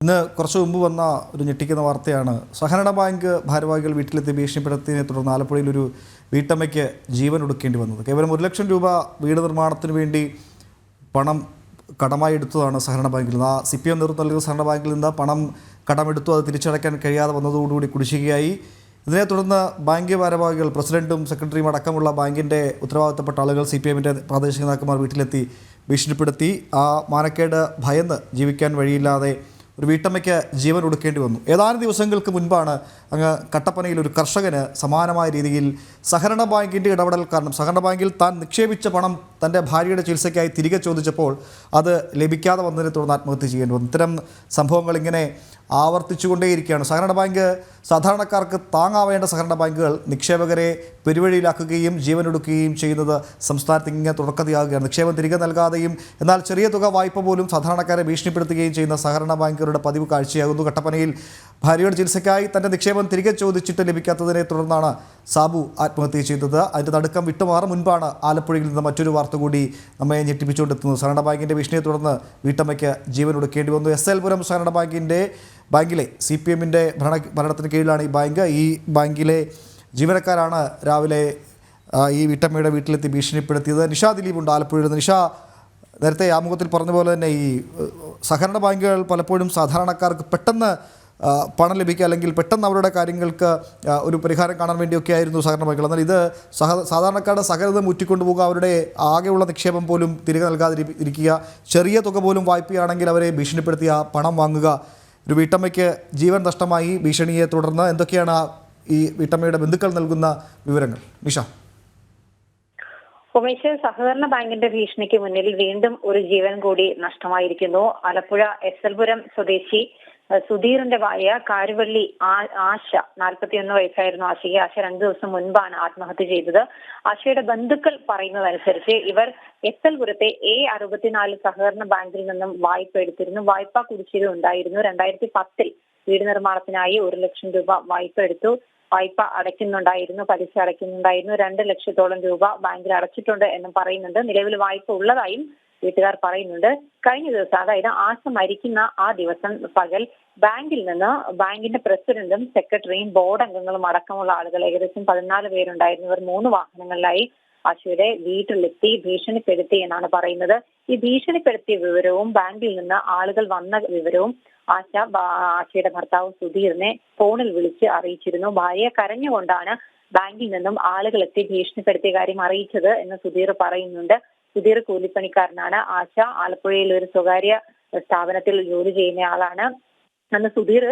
ഇന്ന് കുറച്ചു മുമ്പ് വന്ന ഒരു ഞെട്ടിക്കുന്ന വാർത്തയാണ്. സഹകരണ ബാങ്ക് ഭാരവാഹികൾ വീട്ടിലെത്തി ഭീഷണിപ്പെടുത്തിയതിനെ തുടർന്ന് ആലപ്പുഴയിൽ ഒരു വീട്ടമ്മയ്ക്ക് ജീവൻ ഒടുക്കേണ്ടി വന്നത്. കേവലം 1 ലക്ഷം രൂപ വീട് നിർമ്മാണത്തിന് വേണ്ടി പണം കടമായി എടുത്തതാണ് സഹകരണ ബാങ്കിൽ നിന്ന്. CPM നേതൃത്വം നൽകുന്ന സഹകരണ ബാങ്കിൽ നിന്ന് പണം കടമെടുത്തു. അത് തിരിച്ചടയ്ക്കാൻ കഴിയാതെ വന്നതോടുകൂടി കുടിശ്ശികയായി. ഇതിനെ തുടർന്ന് ബാങ്ക് ഭാരവാഹികൾ, പ്രസിഡന്റും സെക്രട്ടറിയും അടക്കമുള്ള ബാങ്കിൻ്റെ ഉത്തരവാദിത്തപ്പെട്ട ആളുകൾ CPMൻ്റെ പ്രാദേശിക നേതാക്കന്മാർ വീട്ടിലെത്തി ഭീഷണിപ്പെടുത്തി. ആ മാനക്കേട് ഭയന്ന് ജീവിക്കാൻ വഴിയില്ലാതെ ഒരു വീട്ടമ്മയ്ക്ക് ജീവൻ ഒടുക്കേണ്ടി വന്നു. ഏതാനും ദിവസങ്ങൾക്ക് മുൻപാണ് അങ്ങ് കട്ടപ്പനയിൽ ഒരു കർഷകന് സമാനമായ രീതിയിൽ സഹകരണ ബാങ്കിൻ്റെ ഇടപെടൽ കാരണം സഹകരണ ബാങ്കിൽ താൻ നിക്ഷേപിച്ച പണം തൻ്റെ ഭാര്യയുടെ ചികിത്സയ്ക്കായി തിരികെ ചോദിച്ചപ്പോൾ അത് ലഭിക്കാതെ വന്നതിനെ തുടർന്ന് ആത്മഹത്യ ചെയ്യേണ്ടി വന്നു. ഇത്തരം സംഭവങ്ങൾ ഇങ്ങനെ ആവർത്തിച്ചുകൊണ്ടേയിരിക്കുകയാണ്. സഹകരണ ബാങ്ക് സാധാരണക്കാർക്ക് താങ്ങാവേണ്ട സഹകരണ ബാങ്കുകൾ നിക്ഷേപകരെ പെരുവഴിയിലാക്കുകയും ജീവനൊടുക്കുകയും ചെയ്യുന്നത് സംസ്ഥാനത്ത് ഇങ്ങനെ തുടർക്കഥയാകുകയാണ്. നിക്ഷേപം തിരികെ നൽകാതെയും എന്നാൽ ചെറിയ തുക വായ്പ പോലും സാധാരണക്കാരെ ഭീഷണിപ്പെടുത്തുകയും ചെയ്യുന്ന സഹകരണ ബാങ്കുകളുടെ പതിവ് കാഴ്ചയാകുന്നു. കട്ടപ്പനയിൽ ഭാര്യയുടെ ചികിത്സയ്ക്കായി തൻ്റെ നിക്ഷേപം തിരികെ ചോദിച്ചിട്ട് ലഭിക്കാത്തതിനെ തുടർന്നാണ് സാബു ആത്മഹത്യ ചെയ്തത്. അതിൻ്റെ നടുക്കം വിട്ടുമാറും മുൻപാണ് ആലപ്പുഴയിൽ നിന്ന് മറ്റൊരു വാർത്ത കൂടി നമ്മെ ഞെട്ടിപ്പിച്ചുകൊണ്ടെത്തുന്നത്. സഹകരണ ബാങ്കിൻ്റെ ഭീഷണിയെ തുടർന്ന് വീട്ടമ്മയ്ക്ക് ജീവൻ ഒടുക്കേണ്ടി വന്നു. SL പുരം സഹകരണ ബാങ്കിലെ CPMൻ്റെ ഭരണത്തിന് കീഴിലാണ് ഈ ബാങ്ക്. ഈ ബാങ്കിലെ ജീവനക്കാരാണ് രാവിലെ ഈ വീട്ടമ്മയുടെ വീട്ടിലെത്തി ഭീഷണിപ്പെടുത്തിയത്. നിഷ ദിലീപ് ഉണ്ട് ആലപ്പുഴയിൽ നിന്ന്. നിഷ, നേരത്തെ ആമുഖത്തിൽ പറഞ്ഞ പോലെ തന്നെ ഈ സഹകരണ ബാങ്കുകൾ പലപ്പോഴും സാധാരണക്കാർക്ക് പെട്ടെന്ന് പണം ലഭിക്കുക അല്ലെങ്കിൽ പെട്ടെന്ന് അവരുടെ കാര്യങ്ങൾക്ക് ഒരു പരിഹാരം കാണാൻ വേണ്ടിയൊക്കെ ആയിരുന്നു സഹകരണ ബാങ്കുകൾ. എന്നാൽ ഇത് സാധാരണക്കാരുടെ സഹകരണം മുറ്റിക്കൊണ്ടുപോകുക, അവരുടെ ആകെയുള്ള നിക്ഷേപം പോലും തിരികെ നൽകാതെ ഇരിക്കുക, ചെറിയ തുക പോലും വായ്പയാണെങ്കിൽ അവരെ ഭീഷണിപ്പെടുത്തി ആ പണം വാങ്ങുക. ഒരു വീട്ടമ്മയ്ക്ക് ജീവൻ നഷ്ടമായി ഭീഷണിയെ തുടർന്ന്. എന്തൊക്കെയാണ് ഈ വീട്ടമ്മയുടെ ബന്ധുക്കൾ നൽകുന്ന വിവരങ്ങൾ? നിഷ. ഉമേഷ്, സഹകരണ ബാങ്കിന്റെ ഭീഷണിക്ക് മുന്നിൽ വീണ്ടും ഒരു ജീവൻ കൂടി നഷ്ടമായിരിക്കുന്നു. ആലപ്പുഴ SL പുരം സ്വദേശി സുധീറിന്റെ ഭാര്യ കാരുവള്ളി ആശ, 41 വയസ്സായിരുന്നു ആശയ്ക്ക്. ആശ 2 ദിവസം മുൻപാണ് ആത്മഹത്യ ചെയ്തത്. ആശയുടെ ബന്ധുക്കൾ പറയുന്നതനുസരിച്ച് ഇവർ SL പുരത്തെ A64 സഹകരണ ബാങ്കിൽ നിന്നും വായ്പ എടുത്തിരുന്നു. വായ്പാ കുടിശ്ശിക ഉണ്ടായിരുന്നു. 2010 വീട് നിർമ്മാണത്തിനായി 1 ലക്ഷം രൂപ വായ്പ എടുത്തു. വായ്പ അടയ്ക്കുന്നുണ്ടായിരുന്നു, പലിശ അടയ്ക്കുന്നുണ്ടായിരുന്നു. 2 ലക്ഷത്തോളം രൂപ ബാങ്കിൽ അടച്ചിട്ടുണ്ട് എന്നും പറയുന്നുണ്ട്. നിലവിൽ വായ്പ ഉള്ളതായും വീട്ടുകാർ പറയുന്നുണ്ട്. കഴിഞ്ഞ ദിവസം, അതായത് ആശ മരിക്കുന്ന ആ ദിവസം പകൽ ബാങ്കിൽ നിന്ന് ബാങ്കിന്റെ പ്രസിഡന്റും സെക്രട്ടറിയും ബോർഡ് അംഗങ്ങളും അടക്കമുള്ള ആളുകൾ, ഏകദേശം 14 പേരുണ്ടായിരുന്നു. ഇവർ 3 വാഹനങ്ങളിലായി ആശയുടെ വീട്ടിലെത്തി ഭീഷണിപ്പെടുത്തി എന്നാണ് പറയുന്നത്. ഈ ഭീഷണിപ്പെടുത്തിയ വിവരവും ബാങ്കിൽ നിന്ന് ആളുകൾ വന്ന വിവരവും ആശയുടെ ഭർത്താവ് സുധീറിനെ ഫോണിൽ വിളിച്ച് അറിയിച്ചിരുന്നു. ഭാര്യ കരഞ്ഞുകൊണ്ടാണ് ബാങ്കിൽ നിന്നും ആളുകൾ എത്തി ഭീഷണിപ്പെടുത്തിയ കാര്യം അറിയിച്ചത് എന്ന് സുധീർ പറയുന്നുണ്ട്. സുധീർ കൂലിപ്പണിക്കാരനാണ്. ആശ ആലപ്പുഴയിൽ ഒരു സ്വകാര്യ സ്ഥാപനത്തിൽ ജോലി ചെയ്യുന്ന ആളാണ്. അന്ന് സുധീർ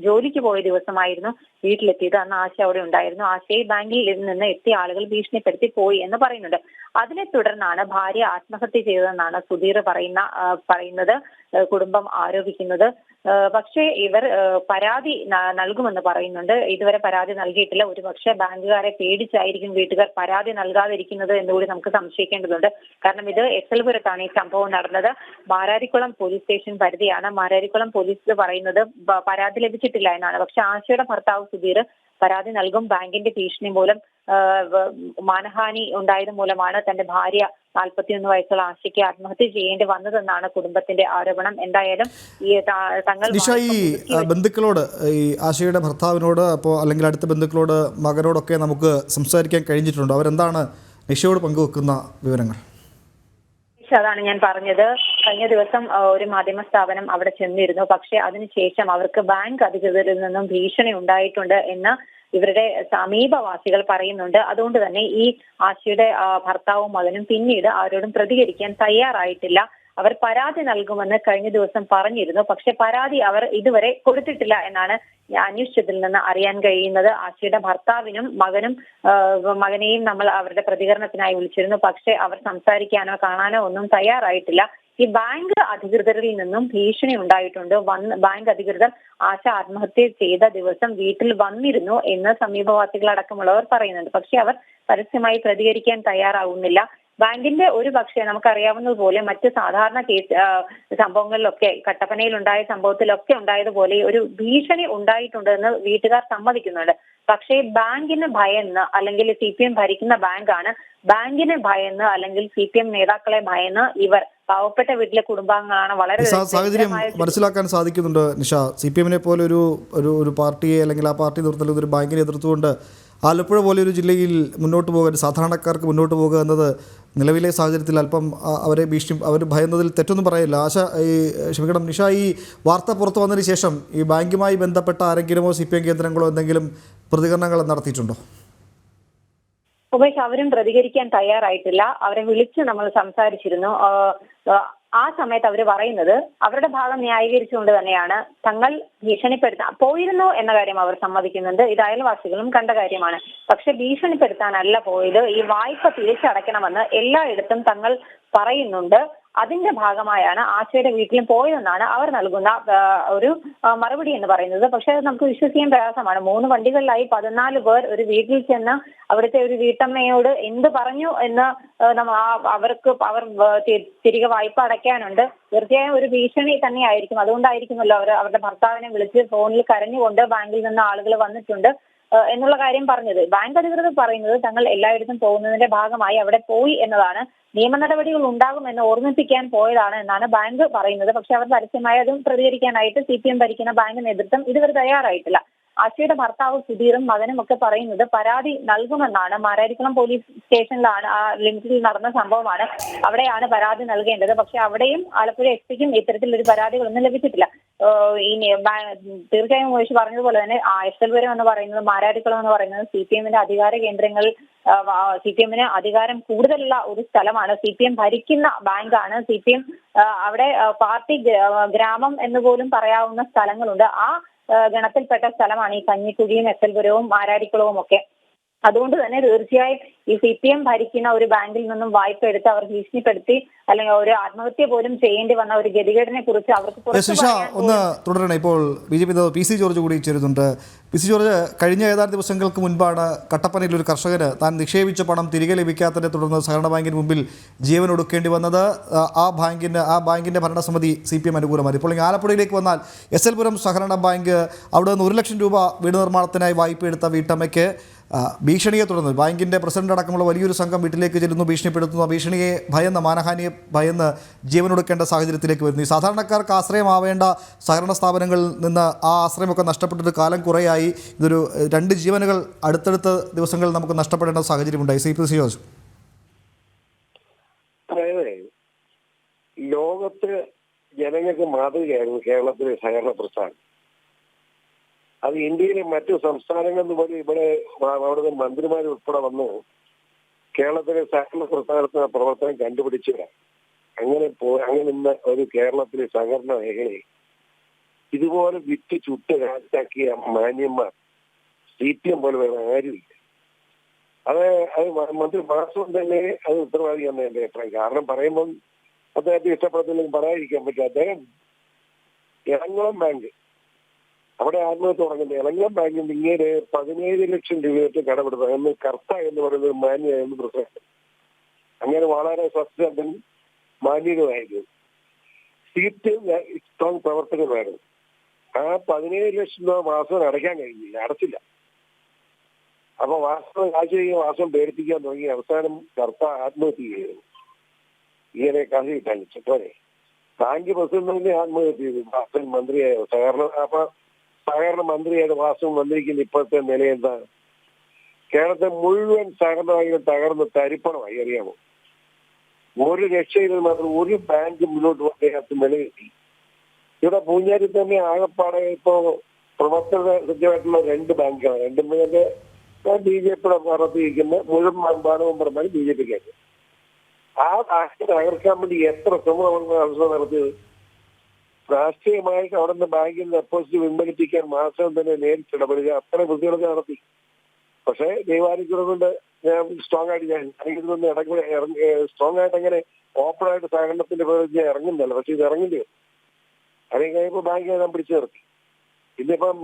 ജോലിക്ക് പോയ ദിവസമായിരുന്നു വീട്ടിലെത്തിയത്. അന്ന് ആശ അവിടെ ഉണ്ടായിരുന്നു. ആശയെ ബാങ്കിൽ നിന്ന് എത്തിയ ആളുകൾ ഭീഷണിപ്പെടുത്തി പോയി എന്ന് പറയുന്നുണ്ട്. അതിനെ തുടർന്നാണ് ഭാര്യ ആത്മഹത്യ ചെയ്തതെന്നാണ് സുധീർ പറയുന്നത്, കുടുംബം ആരോപിക്കുന്നത്. പക്ഷേ ഇവർ പരാതി നൽകുമെന്ന് പറയുന്നുണ്ട്. ഇതുവരെ പരാതി നൽകിയിട്ടില്ല. ഒരുപക്ഷെ ബാങ്കുകാരെ പേടിച്ചായിരിക്കും വീട്ടുകാർ പരാതി നൽകാതിരിക്കുന്നത് എന്നുകൂടി നമുക്ക് സംശയിക്കേണ്ടതുണ്ട്. കാരണം ഇത് SL പുരത്താണ് ഈ സംഭവം നടന്നത്. മാരാരിക്കുളം പോലീസ് സ്റ്റേഷൻ പരിധിയാണ്. മാരാരിക്കുളം പോലീസ് പറയുന്നത് പരാതി ലഭിച്ചിട്ടില്ല എന്നാണ്. പക്ഷെ ആശയുടെ ഭർത്താവ് സുധീർ പരാതി നൽകും. ബാങ്കിന്റെ ഭീഷണി മൂലം മാനഹാനി ഉണ്ടായത് മൂലമാണ് തന്റെ ഭാര്യ 41 വയസ്സുള്ള ആശയ്ക്ക് ആത്മഹത്യ ചെയ്യേണ്ടി വന്നതെന്നാണ് കുടുംബത്തിന്റെ ആരോപണം. എന്തായാലും ഈ തങ്ങൾ ബന്ധുക്കളോട്, ഈ ആശയുടെ ഭർത്താവിനോട് അല്ലെങ്കിൽ അടുത്ത ബന്ധുക്കളോട്, മകനോടൊക്കെ നമുക്ക് സംസാരിക്കാൻ കഴിഞ്ഞിട്ടുണ്ടോ? അവരെന്താണ് നിഷയോട് പങ്കുവെക്കുന്ന വിവരങ്ങൾ? അതാണ് ഞാൻ പറഞ്ഞത്. കഴിഞ്ഞ ദിവസം ഒരു മാധ്യമ സ്ഥാപനം അവിടെ ചെന്നിരുന്നു. പക്ഷെ അതിനുശേഷം അവർക്ക് ബാങ്ക് അധികൃതരിൽ നിന്നും ഭീഷണി ഉണ്ടായിട്ടുണ്ട് എന്ന് ഇവരുടെ സമീപവാസികൾ പറയുന്നുണ്ട്. അതുകൊണ്ട് തന്നെ ഈ ആശയുടെ ഭർത്താവും മകനും പിന്നീട് ആരോടും പ്രതികരിക്കാൻ തയ്യാറായിട്ടില്ല. അവർ പരാതി നൽകുമെന്ന് കഴിഞ്ഞ ദിവസം പറഞ്ഞിരുന്നു. പക്ഷെ പരാതി അവർ ഇതുവരെ കൊടുത്തിട്ടില്ല എന്നാണ് അന്വേഷിച്ചതിൽ നിന്ന് അറിയാൻ കഴിയുന്നത്. ആശയുടെ ഭർത്താവിനും മകനെയും നമ്മൾ അവരുടെ പ്രതികരണത്തിനായി വിളിച്ചിരുന്നു. പക്ഷെ അവർ സംസാരിക്കാനോ കാണാനോ ഒന്നും തയ്യാറായിട്ടില്ല. ഈ ബാങ്ക് അധികൃതരിൽ നിന്നും ഭീഷണി ഉണ്ടായിട്ടുണ്ട്. ബാങ്ക് അധികൃതർ ആശ ആത്മഹത്യ ചെയ്ത ദിവസം വീട്ടിൽ വന്നിരുന്നു എന്ന് സമീപവാസികൾ അടക്കമുള്ളവർ പറയുന്നുണ്ട്. പക്ഷെ അവർ പരസ്യമായി പ്രതികരിക്കാൻ തയ്യാറാവുന്നില്ല. ബാങ്കിന്റെ ഒരു പക്ഷേ നമുക്കറിയാവുന്നതുപോലെ മറ്റ് സാധാരണ കേസ് സംഭവങ്ങളിലൊക്കെ കട്ടപ്പനയിൽ ഉണ്ടായ സംഭവത്തിലൊക്കെ ഉണ്ടായതുപോലെ ഒരു ഭീഷണി ഉണ്ടായിട്ടുണ്ടെന്ന് വീട്ടുകാർ സമ്മതിക്കുന്നുണ്ട്. പക്ഷേ ബാങ്കിന് ഭയന്ന്, അല്ലെങ്കിൽ CPM ഭരിക്കുന്ന ബാങ്കാണ്, ബാങ്കിനെ ഭയന്ന് അല്ലെങ്കിൽ CPM നേതാക്കളെ ഭയന്ന് ഇവർ പാവപ്പെട്ട വീട്ടിലെ കുടുംബാംഗങ്ങളാണ് വളരെ സാഹചര്യം മനസ്സിലാക്കാൻ സാധിക്കുന്നുണ്ട് നിഷ. CPM പോലെ ഒരു പാർട്ടിയെ അല്ലെങ്കിൽ ആ പാർട്ടി നേതൃത്വത്തിൽ ഒരു ബാങ്കിനെ എതിർത്തുകൊണ്ട് ആലപ്പുഴ പോലെ ഒരു ജില്ലയിൽ മുന്നോട്ട് പോകാൻ, സാധാരണക്കാർക്ക് മുന്നോട്ട് പോകുക എന്നത് നിലവിലെ സാഹചര്യത്തിൽ അല്പം അവർ ഭയന്നതിൽ തെറ്റൊന്നും പറയില്ല. ക്ഷമിക്കണം നിഷ, ഈ വാർത്ത പുറത്തു വന്നതിന് ശേഷം ഈ ബാങ്കുമായി ബന്ധപ്പെട്ട ആരെങ്കിലുമോ CPM കേന്ദ്രങ്ങളോ എന്തെങ്കിലും പ്രതികരണങ്ങൾ നടത്തിയിട്ടുണ്ടോ? ഉപേഷ്, അവരും പ്രതികരിക്കാൻ തയ്യാറായിട്ടില്ല. അവരെ വിളിച്ച് നമ്മൾ സംസാരിച്ചിരുന്നു. ആ സമയത്ത് അവർ പറയുന്നത് അവരുടെ ഭാഗം ന്യായീകരിച്ചുകൊണ്ട് തന്നെയാണ് തങ്ങൾ ഭീഷണിപ്പെടുത്താൻ പോയിരുന്നു എന്ന കാര്യം അവർ സമ്മതിക്കുന്നുണ്ട്. ഇത് അയൽവാസികളും കണ്ട കാര്യമാണ്. പക്ഷെ ഭീഷണിപ്പെടുത്താനല്ല പോയത്, ഈ വായ്പ തിരിച്ചടയ്ക്കണമെന്ന് എല്ലായിടത്തും തങ്ങൾ പറയുന്നുണ്ട്. അതിന്റെ ഭാഗമായാണ് ആശയുടെ വീട്ടിലും പോയതെന്നാണ് അവർ നൽകുന്ന ഒരു മറുപടി എന്ന് പറയുന്നത്. പക്ഷെ അത് നമുക്ക് വിശ്വസിക്കാൻ പ്രയാസമാണ്. 3 വണ്ടികളിലായി 14 പേർ ഒരു വീട്ടിൽ ചെന്ന് അവിടുത്തെ ഒരു വീട്ടമ്മയോട് എന്ത് പറഞ്ഞു എന്ന് അവർ തിരികെ വായ്പ അടയ്ക്കാനുണ്ട്. തീർച്ചയായും ഒരു ഭീഷണി തന്നെയായിരിക്കും. അതുകൊണ്ടായിരിക്കുമല്ലോ അവരുടെ ഭർത്താവിനെ വിളിച്ച് ഫോണിൽ കരഞ്ഞുകൊണ്ട് ബാങ്കിൽ നിന്ന് ആളുകൾ വന്നിട്ടുണ്ട് എന്നുള്ള കാര്യം പറഞ്ഞത്. ബാങ്ക് അധികൃതർ പറയുന്നത് തങ്ങൾ എല്ലായിടത്തും പോകുന്നതിന്റെ ഭാഗമായി അവിടെ പോയി എന്നതാണ്, നിയമ നടപടികൾ ഉണ്ടാകുമെന്ന് ഓർമ്മിപ്പിക്കാൻ പോയതാണ് എന്നാണ് ബാങ്ക് പറയുന്നത്. പക്ഷെ അവർ പരസ്യമായി അതും പ്രതികരിക്കാനായിട്ട് CPM ഭരിക്കുന്ന ബാങ്ക് നേതൃത്വം ഇതുവരെ തയ്യാറായിട്ടില്ല. ആശയുടെ ഭർത്താവ് സുധീറും മകനും ഒക്കെ പറയുന്നത് പരാതി നൽകുമെന്നാണ്. മാരാരിക്കുളം പോലീസ് സ്റ്റേഷനിലാണ് ആ ലിമിറ്റിൽ നടന്ന സംഭവമാണ്, അവിടെയാണ് പരാതി നൽകേണ്ടത്. പക്ഷെ അവിടെയും ആലപ്പുഴ SP-ക്കും ഇത്തരത്തിലൊരു പരാതികളൊന്നും ലഭിച്ചിട്ടില്ല. തീർച്ചയായും മോശി പറഞ്ഞതുപോലെ തന്നെ എസ്എൽപുരം എന്ന് പറയുന്നത്, മാരാരിക്കുളം എന്ന് പറയുന്നത് CPM-ന്റെ അധികാര കേന്ദ്രങ്ങൾ, CPM-ന് അധികാരം കൂടുതലുള്ള ഒരു സ്ഥലമാണ്. CPM ഭരിക്കുന്ന ബാങ്കാണ്. CPM അവിടെ പാർട്ടി ഗ്രാമം എന്ന് പോലും പറയാവുന്ന സ്ഥലങ്ങളുണ്ട്. ആ ഗണത്തിൽപ്പെട്ട സ്ഥലമാണ് ഈ കഞ്ഞിക്കുഴിയും എസ്എൽപുരവും മാരാരിക്കുളവും ഒക്കെ. അതുകൊണ്ട് തന്നെ തീർച്ചയായും ഈ CPM ഭരിക്കുന്ന ഒരു ബാങ്കിൽ നിന്നും വായ്പ എടുത്ത് അവർ ഭീഷണിപ്പെടുത്തി അല്ലെങ്കിൽ ഒരു ആത്മഹത്യ പോലും ചെയ്യേണ്ടി വന്ന ഒരു ഗതികേടിനെ കുറിച്ച് അവർക്ക് ഒന്ന് തുടരണം. ഇപ്പോൾ BJP നേതാവ് PC ജോർജ് കൂടി ചേരുന്നുണ്ട്. PC ജോർജ്, കഴിഞ്ഞ ഏതാനും ദിവസങ്ങൾക്ക് മുൻപാണ് കട്ടപ്പനയിൽ ഒരു കർഷകന് താൻ നിക്ഷേപിച്ച പണം തിരികെ ലഭിക്കാത്തതിനെ തുടർന്ന് സഹകരണ ബാങ്കിന് മുമ്പിൽ ജീവൻ ഒടുക്കേണ്ടി വന്നത്. ആ ബാങ്കിൻ്റെ ഭരണസമിതി CPM അനുകൂലമായി. ഇപ്പോൾ ആലപ്പുഴയിലേക്ക് വന്നാൽ എസ്എൽപുരം സഹകരണ ബാങ്ക് അവിടെ നിന്ന് 1 ലക്ഷം രൂപ വീട് നിർമ്മാണത്തിനായി വായ്പ എടുത്ത വീട്ടമ്മയ്ക്ക് ഭീഷണിയെ തുടർന്ന് ബാങ്കിൻ്റെ പ്രസിഡന്റ് അടക്കമുള്ള വലിയൊരു സംഘം വീട്ടിലേക്ക് ചെല്ലുന്നു, ഭീഷണിപ്പെടുത്തുന്നു. ഭീഷണിയെ ഭയന്ന്, മാനഹാനിയെ ഭയന്ന് ജീവനൊടുക്കേണ്ട സാഹചര്യത്തിലേക്ക് വരുന്നു. ഈ സാധാരണക്കാർക്ക് ആശ്രയമാവേണ്ട സഹകരണ സ്ഥാപനങ്ങളിൽ നിന്ന് ആ ആശ്രയമൊക്കെ നഷ്ടപ്പെട്ടിട്ട് കാലം കുറേയായി. ഇതൊരു 2 ജീവനുകൾ അടുത്തടുത്ത ദിവസങ്ങളിൽ നമുക്ക് നഷ്ടപ്പെടേണ്ട സാഹചര്യമുണ്ടായി. PC ജോർജ്, ലോകത്ത് ജനങ്ങൾക്ക് മാതൃകയായിരുന്നു കേരളത്തിലെ സഹകരണ പ്രസ്ഥാനം. അത് ഇന്ത്യയിലെ മറ്റു സംസ്ഥാനങ്ങളിൽ പോലെ ഇവിടെ അവിടുത്തെ മന്ത്രിമാർ ഉൾപ്പെടെ വന്ന് കേരളത്തിലെ സഹകരണ പ്രസ്ഥാനത്തിന് പ്രവർത്തനം കണ്ടുപിടിച്ചില്ല. അങ്ങനെ ഇന്ന് ഒരു കേരളത്തിലെ സഹകരണ മേഖലയെ ഇതുപോലെ വിറ്റ് ചുട്ട് രാജാക്കിയ മാന്യന്മാർ CPM പോലെ വേറെ ആരുമില്ല. അത് മന്ത്രി മാസം തന്നെ അത് ഉത്തരവാദിയാണെന്ന് എന്റെ അഭിപ്രായം. കാരണം പറയുമ്പം അദ്ദേഹത്തെ ഇഷ്ടപ്പെടത്തില്ലെങ്കിൽ പറയാതിരിക്കാൻ പറ്റും. അദ്ദേഹം എറണാകുളം ബാങ്ക് അവിടെ ആത്മഹത്യ തുടങ്ങുന്നത് എളങ്ങം ബാങ്കിൽ നിന്ന് ഇങ്ങനെ 17 ലക്ഷം രൂപയായിട്ട് കടമെടുത്തത് എന്ന് കർത്ത എന്ന് പറയുന്നത് മാന്യമായിരുന്നു പ്രസിഡന്റ്. അങ്ങനെ വളരെ സത്യസന്ധൻ മാന്യമായിരുന്നു. Seat strong പ്രവർത്തകമായിരുന്നു. ആ 17 ലക്ഷം രൂപ മാസം അടയ്ക്കാൻ കഴിഞ്ഞില്ല, അടച്ചില്ല. അപ്പൊ വാസം വാസം പേടിപ്പിക്കാൻ തുടങ്ങി. അവസാനം കർത്ത ആത്മഹത്യ ചെയ്തു. ഇങ്ങനെ കഥ കാണിച്ചു പോലെ ബാങ്ക് പ്രസിഡന്റ് ആത്മഹത്യ ചെയ്തു. വാസൻ മന്ത്രിയായ സഹകരണ മന്ത്രിയായ വാസു വന്നിരിക്കുന്ന ഇപ്പോഴത്തെ നില എന്താണ്? കേരളത്തെ മുഴുവൻ സഹകരണ ബാങ്കുകൾ തകർന്ന് തരിപ്പണമായി. അറിയാമോ? ഒരു രക്ഷയില്ല. മാത്രം ഒരു ബാങ്ക് മുന്നോട്ട് പോകാത്ത നിലയെത്തി. ഇവിടെ പൂഞ്ഞാരി തന്നെ ആകപ്പാടെ ഇപ്പോ പ്രവർത്തന സജ്ജമായിട്ടുള്ള 2 ബാങ്കുകളാണ്. 2 ബാങ്ക് BJPയുടെ നടത്തിയിരിക്കുന്ന മുഴുവൻ മാനവന്മാരും BJPക്കാര്. ആ ബാങ്ക് തകർക്കാൻ വേണ്ടി എത്ര ശ്രമം നടത്തിയത്? രാഷ്ട്രീയമായിട്ട് അവിടെ നിന്ന് ബാങ്കിൽ ഡെപ്പോസിറ്റ് പിൻവലിപ്പിക്കാൻ മാസം തന്നെ നേരിട്ടിടപെടുക, അത്ര ബുദ്ധിമുട്ട് നടത്തി. പക്ഷേ ദൈവാനുഗ്രഹം കൊണ്ട് ഞാൻ സ്ട്രോങ് ആയിട്ട് സ്ട്രോങ് ആയിട്ട് അങ്ങനെ ഓപ്പൺ ആയിട്ട് സഹകരണത്തിന്റെ പേര് ഞാൻ ഇറങ്ങുന്നില്ല. പക്ഷെ ഇത് ഇറങ്ങില്ല. അതിന് കഴിയുമ്പോൾ ബാങ്ക് ഞാൻ പിടിച്ചു നിർത്തി. ഇന്നിപ്പം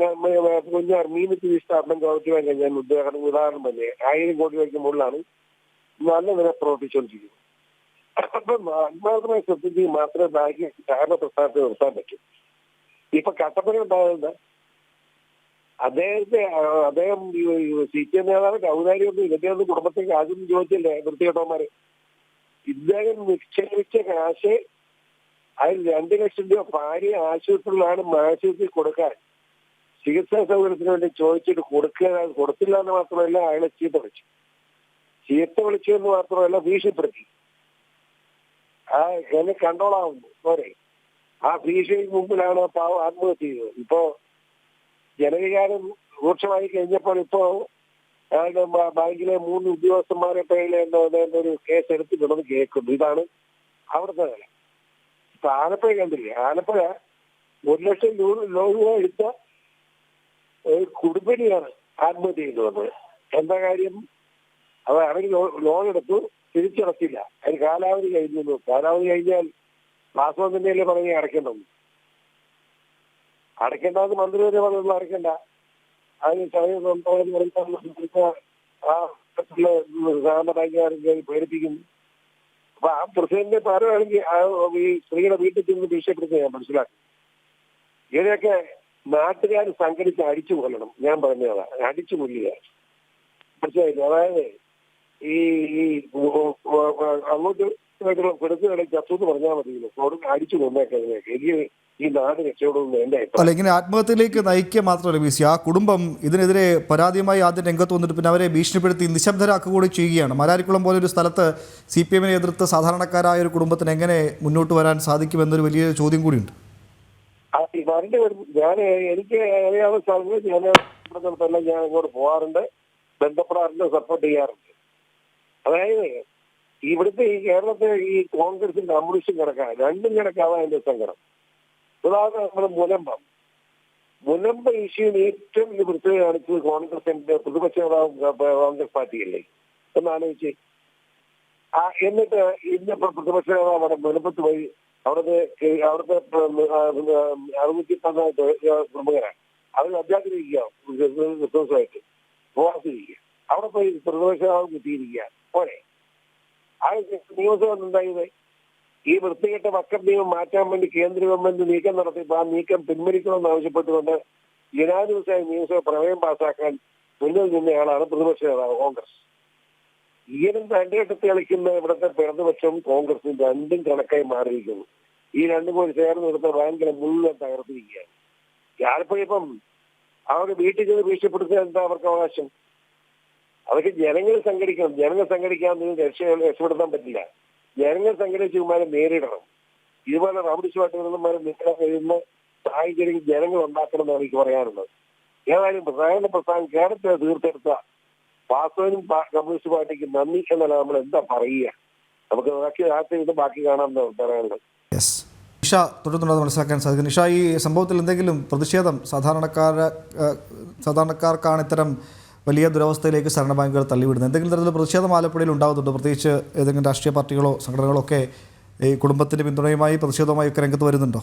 കുഞ്ഞാർ മീനത്തി സ്ഥാപനം പ്രവർത്തിക്കാൻ ഞാൻ ഉദാഹരണം തന്നെ 1000 കോടി രൂപയ്ക്ക് മുകളിലാണ് നല്ല നില പ്രവർത്തിച്ചുകൊണ്ടിരിക്കുന്നത്. അപ്പം ആത്മാർത്ഥമായി ശ്രദ്ധിച്ച് മാത്രമേ ബാക്കി സഹകരണ പ്രസ്ഥാനത്തെ നിർത്താൻ പറ്റൂ. ഇപ്പൊ കട്ടപ്പന ഉണ്ടാകുന്ന അദ്ദേഹം CPM നേതാവ് ഔദാര്യമൊന്നും ഇദ്ദേഹം കുടുംബത്തേക്ക് ആദ്യം ചോദിച്ചില്ലേ വൃത്തികെട്ടവന്മാര്. ഇദ്ദേഹം നിക്ഷേപിച്ച കാശ് അതിൽ 2 ലക്ഷം രൂപ ഭാര്യ ആശുപത്രിയിലാണ് ആശുപത്രി കൊടുക്കാൻ ചികിത്സാ സൗകര്യത്തിന് വേണ്ടി ചോദിച്ചിട്ട് കൊടുത്തില്ല എന്ന് മാത്രമല്ല അയാളെ ചീത്ത വിളിച്ചു എന്ന് മാത്രമല്ല ഭീഷണിപ്പെടുത്തി. എന്നെ കണ്ടോളാവുന്നു പോരെ. ആ ഭീഷണിക്ക് മുമ്പിലാണ് പാവം ആത്മഹത്യ ചെയ്തത്. ഇപ്പോ ജനവികാരം രൂക്ഷമായി കഴിഞ്ഞപ്പോൾ ഇപ്പോ ബാങ്കിലെ 3 ഉദ്യോഗസ്ഥന്മാരെ പേരിൽ ഒരു കേസ് എടുത്തിട്ടുണ്ടെന്ന് കേൾക്കുന്നു. ഇതാണ് അവിടുത്തെ നില. ഇപ്പൊ ആലപ്പുഴ കണ്ടില്ലേ? ആലപ്പുഴ 1 ലക്ഷം രൂപ എടുത്ത ഒരു കുടുംബിനിയാണ് ആത്മഹത്യ ചെയ്തു വന്നത്. എന്താ കാര്യം? അവർ ലോൺ എടുത്തു, തിരിച്ചടച്ചില്ല. അതിന് കാലാവധി കഴിഞ്ഞു. കാലാവധി കഴിഞ്ഞാൽ മാസം തന്നെയല്ലേ പറഞ്ഞ് അടയ്ക്കേണ്ടെന്ന്. അടയ്ക്കേണ്ടെന്ന് മന്ത്രി വരെ പറഞ്ഞൊന്നും അടയ്ക്കണ്ട. അതിന് സഹകരണ ബാങ്കുകാരെ പേടിപ്പിക്കുന്നു. അപ്പൊ ആ പ്രസിഡന്റിനെ പറയുകയാണെങ്കിൽ ഈ സ്ത്രീയുടെ വീട്ടിൽ ചെന്ന് ഭീഷണിപ്പെടുത്തി ഞാൻ മനസ്സിലാക്കി. ഇതിനൊക്കെ നാട്ടുകാർ സംഘടിച്ച് അടിച്ചു കൊല്ലണം. ഞാൻ പറഞ്ഞതാ, അടിച്ചു കൊല്ലുക. മനസ്സിലായില്ല? അതായത് ഈ അങ്ങോട്ട് പെടുത്തുകളെ ചത്തു എന്ന് പറഞ്ഞാൽ മതിയല്ലോ. അടിച്ചു കൊന്നേക്കെ എനിക്ക് ഈ നാട് രക്ഷപ്പെടുമെന്ന് എന്റെ അല്ല, അഭിപ്രായം. ഇങ്ങനെ ആത്മഹത്യയിലേക്ക് നയിക്കുക മാത്രമല്ല BC, ആ കുടുംബം ഇതിനെതിരെ പരാതിയുമായി ആദ്യം രംഗത്ത് വന്നിട്ട് പിന്നെ അവരെ ഭീഷണിപ്പെടുത്തി നിശബ്ദരാക്കുക കൂടി ചെയ്യുകയാണ്. മലാരിക്കുളം പോലെ ഒരു സ്ഥലത്ത് CPM-നെ എതിർത്ത് സാധാരണക്കാരായ ഒരു കുടുംബത്തിന് എങ്ങനെ മുന്നോട്ട് വരാൻ സാധിക്കുമെന്നൊരു വലിയ ചോദ്യം കൂടിയുണ്ട്. എനിക്ക് അറിയാവുന്ന സ്ഥലത്ത് ഞാൻ ഇങ്ങോട്ട് പോകാറുണ്ട്, ബന്ധപ്പെടാറുണ്ട്, സപ്പോർട്ട് ചെയ്യാറുണ്ട്. അതായത് ഇവിടുത്തെ ഈ കേരളത്തെ ഈ കോൺഗ്രസും കമ്മ്യൂണിസ്റ്റും കിടക്കാൻ രണ്ടും കിടക്കാതെ അതിന്റെ സങ്കടം. ഉദാഹരണം നമ്മുടെ മുനമ്പ ഇഷ്യൂവിന് ഏറ്റവും വൃത്തി കാണിച്ചത് കോൺഗ്രസിന്റെ പ്രതിപക്ഷ കോൺഗ്രസ് പാർട്ടിയല്ലേ എന്ന് ആലോചിച്ച്. എന്നിട്ട് ഇന്നിപ്പോ പ്രതിപക്ഷ നേതാവ് അവിടെ മുനമ്പത്ത് പോയി അവിടുത്തെ 614 പ്രമുഖരാണ് അവർ അധ്യാപിക്കുക റിസോഴ്സായിട്ട് പോകാതിരിക്കുക. അവിടെ പോയി പ്രതിപക്ഷ നേതാവ് കിട്ടിയിരിക്കുക പോരെ. ആ നിയമസഭ ഉണ്ടായത് ഈ വൃത്തികെട്ട വക്കഫ് നിയമം മാറ്റാൻ വേണ്ടി കേന്ദ്ര ഗവൺമെന്റ് നീക്കം നടത്തിയപ്പോൾ ആ നീക്കം പിൻവലിക്കണമെന്ന് ആവശ്യപ്പെട്ടുകൊണ്ട് യുനാനിമസായി നിയമസഭ പ്രമേയം പാസ്സാക്കാൻ മുന്നിൽ നിന്നയാളാണ് പ്രതിപക്ഷ നേതാവ് കോൺഗ്രസ്. ഈയനും തന്റെ ഇടത്ത് കളിക്കുന്ന ഇവിടുത്തെ ഇടതുപക്ഷവും കോൺഗ്രസും രണ്ടും കണക്കായി മാറിയിരിക്കുന്നു. ഈ രണ്ടും കൂടി ചേർന്ന് എടുത്ത ബാങ്കിനെ മുഴുവൻ തകർത്തിരിക്കുകയാണ്. ആലപ്പുഴ ഇപ്പം അവർക്ക് വീട്ടിൽ ചെന്ന് ഭീഷണിപ്പെടുത്തുക എന്താ അവർക്ക് അവകാശം? അതൊക്കെ ജനങ്ങൾ സംഘടിക്കണം. ജനങ്ങൾ സംഘടിക്കാൻ രക്ഷപ്പെടുത്താൻ പറ്റില്ല. ജനങ്ങൾ സംഘടിച്ചുമാരെ നേരിടണം. ഇതുപോലെ റൗഡിസുമായിട്ട് വരുന്നമാരെ നേരിടാൻ കഴിയുന്ന സാഹചര്യം ജനങ്ങൾ ഉണ്ടാക്കണം എന്നാണ് എനിക്ക് പറയാനുള്ളത്. ഏതായാലും സഹകരണ പ്രസ്ഥാനം കേരളത്തെ തീർത്തെടുത്ത വാസ്തവനും കമ്മ്യൂണിസ്റ്റ് പാർട്ടിക്ക് നന്ദി എന്നല്ല നമ്മൾ എന്താ പറയുക. നമുക്ക് ബാക്കി കാണാമെന്നാണ് പറയാനുള്ളത്. നിഷ തുടർന്നുള്ളത് മനസ്സിലാക്കാൻ സാധിക്കും. നിഷ, ഈ സംഭവത്തിൽ എന്തെങ്കിലും പ്രതിഷേധം സാധാരണക്കാർക്കാണ് ഇത്തരം വലിയ ദുരവസ്ഥയിലേക്ക് സഹകരണ ബാങ്കുകൾ തള്ളിവിടുന്നത്? എന്തെങ്കിലും തരത്തിലുള്ള പ്രതിഷേധം ആലപ്പുഴയിൽ ഉണ്ടാകുന്നുണ്ടോ? പ്രത്യേകിച്ച് ഏതെങ്കിലും രാഷ്ട്രീയ പാർട്ടികളോ സംഘടനകളോ ഒക്കെ ഈ കുടുംബത്തിന്റെ പിന്തുണയുമായി പ്രതിഷേധവുമായി ഒക്കെ രംഗത്ത് വരുന്നുണ്ടോ?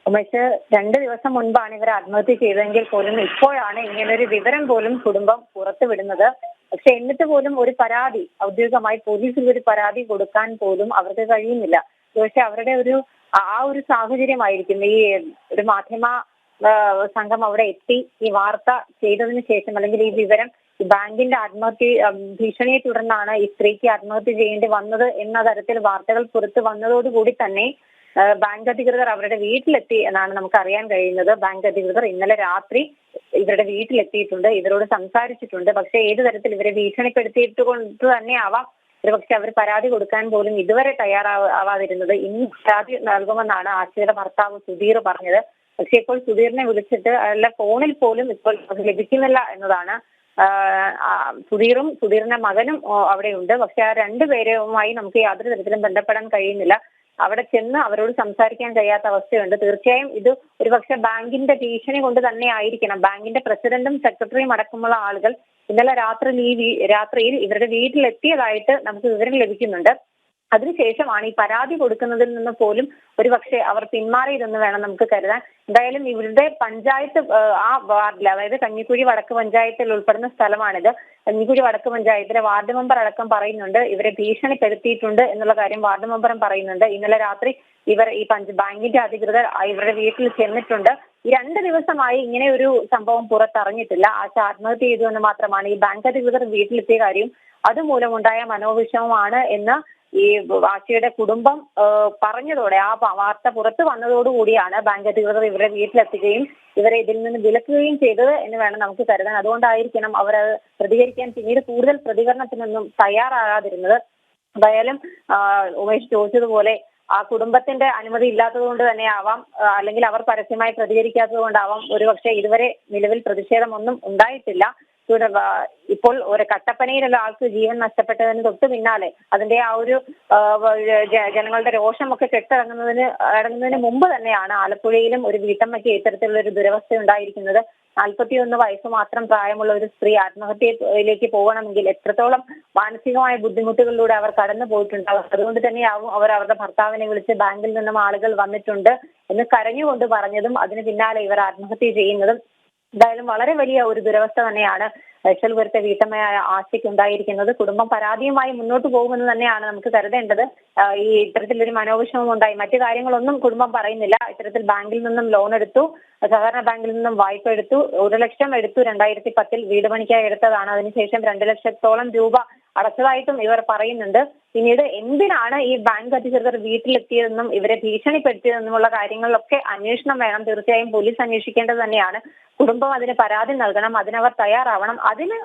ഉമേഷ്, 2 ദിവസം മുൻപാണ് ഇവർ ആത്മഹത്യ ചെയ്തതെങ്കിൽ പോലും ഇപ്പോഴാണ് ഇങ്ങനൊരു വിവരം പോലും കുടുംബം പുറത്തുവിടുന്നത്. പക്ഷെ എന്നിട്ട് പോലും ഒരു പരാതി ഔദ്യോഗികമായി പോലീസിൽ ഒരു പരാതി കൊടുക്കാൻ പോലും അവർക്ക് കഴിയുന്നില്ല. പക്ഷെ അവരുടെ ആ ഒരു സാഹചര്യമായിരിക്കും ഈ ഒരു മാധ്യമ സംഘം അവിടെ എത്തി ഈ വാർത്ത ചെയ്തതിനു ശേഷം, അല്ലെങ്കിൽ ഈ വിവരം ബാങ്കിന്റെ ആത്മഹത്യ ഭീഷണിയെ തുടർന്നാണ് ഈ സ്ത്രീക്ക് ആത്മഹത്യ ചെയ്യേണ്ടി വന്നത് എന്ന തരത്തിൽ വാർത്തകൾ പുറത്തു വന്നതോടുകൂടി തന്നെ ബാങ്ക് അധികൃതർ അവരുടെ വീട്ടിലെത്തി എന്നാണ് നമുക്ക് അറിയാൻ കഴിയുന്നത്. ബാങ്ക് അധികൃതർ ഇന്നലെ രാത്രി ഇവരുടെ വീട്ടിലെത്തിയിട്ടുണ്ട്, ഇവരോട് സംസാരിച്ചിട്ടുണ്ട്. പക്ഷെ ഏതു തരത്തിൽ ഇവരെ ഭീഷണിപ്പെടുത്തിയിട്ട് കൊണ്ട് തന്നെ ആവാം ഒരുപക്ഷെ അവർ പരാതി കൊടുക്കാൻ പോലും ഇതുവരെ തയ്യാറാവാതിരുന്നത്. ഇന്ന് പരാതി നൽകുമെന്നാണ് ആശയുടെ ഭർത്താവ് സുധീർ പറഞ്ഞത്. പക്ഷെ ഇപ്പോൾ സുധീറിനെ വിളിച്ചിട്ട് അയാളുടെ ഫോണിൽ പോലും ഇപ്പോൾ ലഭിക്കുന്നില്ല എന്നതാണ്. സുധീറും സുധീറിന്റെ മകനും അവിടെയുണ്ട്. പക്ഷെ ആ 2 പേരുമായി നമുക്ക് യാതൊരു തരത്തിലും ബന്ധപ്പെടാൻ കഴിയുന്നില്ല. അവിടെ ചെന്ന് അവരോട് സംസാരിക്കാൻ കഴിയാത്ത അവസ്ഥയുണ്ട്. തീർച്ചയായും ഇത് ഒരുപക്ഷെ ബാങ്കിന്റെ ഭീഷണി കൊണ്ട് തന്നെ ആയിരിക്കണം. ബാങ്കിന്റെ പ്രസിഡന്റും സെക്രട്ടറിയും അടക്കമുള്ള ആളുകൾ ഇന്നലെ രാത്രിയിൽ ഇവരുടെ വീട്ടിലെത്തിയതായിട്ട് നമുക്ക് വിവരം ലഭിക്കുന്നുണ്ട്. അതിനുശേഷമാണ് ഈ പരാതി കൊടുക്കുന്നതിൽ നിന്ന് പോലും ഒരുപക്ഷെ അവർ പിന്മാറിയതെന്ന് വേണം നമുക്ക് കരുതാൻ. എന്തായാലും ഇവരുടെ പഞ്ചായത്ത് ആ വാർഡിൽ, അതായത് കഞ്ഞിക്കുഴി വടക്ക് പഞ്ചായത്തിൽ ഉൾപ്പെടുന്ന സ്ഥലമാണിത്. കഞ്ഞിക്കുഴി വടക്ക് പഞ്ചായത്തിലെ വാർഡ് മെമ്പർ അടക്കം പറയുന്നുണ്ട് ഇവരെ ഭീഷണിപ്പെടുത്തിയിട്ടുണ്ട് എന്നുള്ള കാര്യം വാർഡ് മെമ്പറും പറയുന്നുണ്ട്. ഇന്നലെ രാത്രി ഇവർ ഈ ബാങ്കിന്റെ അധികൃതർ ഇവരുടെ വീട്ടിൽ ചെന്നിട്ടുണ്ട്. ഈ 2 ദിവസമായി ഇങ്ങനെ ഒരു സംഭവം പുറത്തറിഞ്ഞിട്ടില്ല. ആശ ആത്മഹത്യ ചെയ്തു എന്ന് മാത്രമാണ് ഈ ബാങ്ക് അധികൃതർ വീട്ടിലെത്തിയ കാര്യം അതുമൂലമുണ്ടായ മനോവിഷമമാണ് എന്ന് ഈ ആശയുടെ കുടുംബം പറഞ്ഞതോടെ, ആ വാർത്ത പുറത്തു വന്നതോടുകൂടിയാണ് ബാങ്ക് അധികൃതർ ഇവരെ വീട്ടിലെത്തുകയും ഇവരെ ഇതിൽ നിന്ന് വിലക്കുകയും ചെയ്തത് എന്ന് വേണം നമുക്ക് കരുതാൻ. അതുകൊണ്ടായിരിക്കണം അവർ പ്രതികരിക്കാൻ, പിന്നീട് കൂടുതൽ പ്രതികരണത്തിനൊന്നും തയ്യാറാകാതിരുന്നത്. എന്തായാലും ഉമേഷ് ചോദിച്ചതുപോലെ ആ കുടുംബത്തിന്റെ അനുമതി ഇല്ലാത്തത് കൊണ്ട് തന്നെ ആവാം, അല്ലെങ്കിൽ അവർ പരസ്യമായി പ്രതികരിക്കാത്തത് കൊണ്ടാവാം ഒരുപക്ഷെ ഇതുവരെ നിലവിൽ പ്രതിഷേധമൊന്നും ഉണ്ടായിട്ടില്ല. ഇപ്പോൾ ഒരു കട്ടപ്പനയിലുള്ള ആൾക്ക് ജീവൻ നഷ്ടപ്പെട്ടതിന് തൊട്ട് പിന്നാലെ അതിന്റെ ആ ഒരു ജനങ്ങളുടെ രോഷമൊക്കെ കെട്ടിറങ്ങുന്നതിന് മുമ്പ് തന്നെയാണ് ആലപ്പുഴയിലും ഒരു വീട്ടമ്മയ്ക്ക് ഇത്തരത്തിലുള്ള ഒരു ദുരവസ്ഥ ഉണ്ടായിരിക്കുന്നത്. 41 വയസ്സ് മാത്രം പ്രായമുള്ള ഒരു സ്ത്രീ ആത്മഹത്യയിലേക്ക് പോകണമെങ്കിൽ എത്രത്തോളം മാനസികമായ ബുദ്ധിമുട്ടുകളിലൂടെ അവർ കടന്നു പോയിട്ടുണ്ടാവും. അതുകൊണ്ട് തന്നെയാവും അവർ അവരുടെ ഭർത്താവിനെ വിളിച്ച് ബാങ്കിൽ നിന്നും ആളുകൾ വന്നിട്ടുണ്ട് എന്ന് കരഞ്ഞുകൊണ്ട് പറഞ്ഞതും അതിന് പിന്നാലെ ഇവർ ആത്മഹത്യ ചെയ്യുന്നതും. എന്തായാലും വളരെ വലിയ ഒരു ദുരവസ്ഥ തന്നെയാണ് എസൽപുരത്തെ വീട്ടമ്മയായ ആശയ്ക്ക് ഉണ്ടായിരിക്കുന്നത്. കുടുംബം പരാതിയുമായി മുന്നോട്ട് പോകുമെന്ന് തന്നെയാണ് നമുക്ക് കരുതേണ്ടത്. ഈ ഇത്തരത്തിലൊരു മനോവിഷമം ഉണ്ടായി, മറ്റു കാര്യങ്ങളൊന്നും കുടുംബം പറയുന്നില്ല. ഇത്തരത്തിൽ ബാങ്കിൽ നിന്നും ലോൺ എടുത്തു, സഹകരണ ബാങ്കിൽ നിന്നും വായ്പ എടുത്തു, 1 ലക്ഷം എടുത്തു, 2010 വീട് പണിക്കായി എടുത്തതാണ്. അതിനുശേഷം 2 ലക്ഷത്തോളം രൂപ അടച്ചതായിട്ടും ഇവർ പറയുന്നുണ്ട്. പിന്നീട് എന്തിനാണ് ഈ ബാങ്ക് അധികൃതർ വീട്ടിലെത്തിയതെന്നും ഇവരെ ഭീഷണിപ്പെടുത്തിയതെന്നുമുള്ള കാര്യങ്ങളിലൊക്കെ അന്വേഷണം വേണം. തീർച്ചയായും പോലീസ് അന്വേഷിക്കേണ്ടത് തന്നെയാണ്. കുടുംബം അതിന് പരാതി നൽകണം, അതിനവർ തയ്യാറാവണം. അതിന്